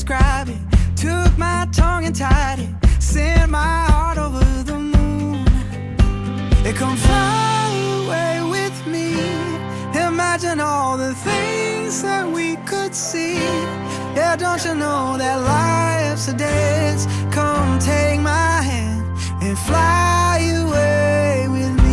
describe it. Took my tongue and tied it. Sent my heart over the moon. It come fly away with me. Imagine all the things that we could see. Yeah, don't you know that life's a dance? Come take my hand and fly away with me.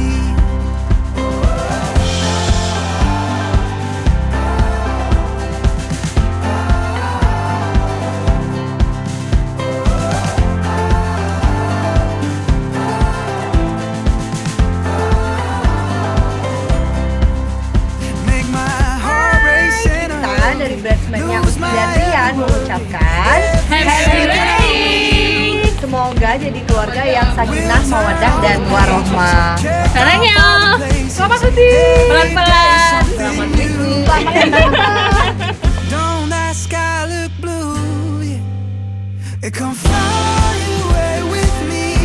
Dari bridesmaidnya Uci dan Rian mengucapkan Happy Wedding. Semoga jadi keluarga yang sakinah, mawaddah dan warohmah. Sarang ya. Selamat Uci. Pelan-pelan. Selamat Don't that sky look blue? It come fly away with me.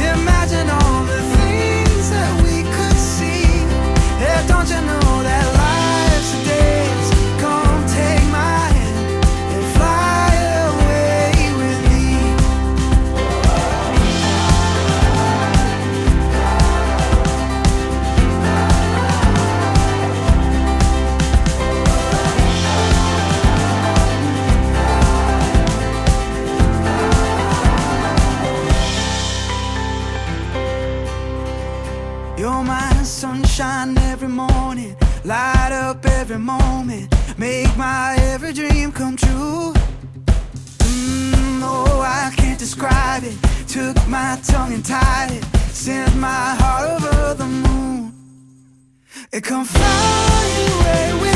Imagine all the things that we could see. Yeah, don't you know that life's a dance? Come take my hand and fly away with me. You're my sunshine every morning, light up every moment, make my every dream come true. Oh, I can't describe it. Took my tongue and tied it, sent my heart over the moon. It come fly away with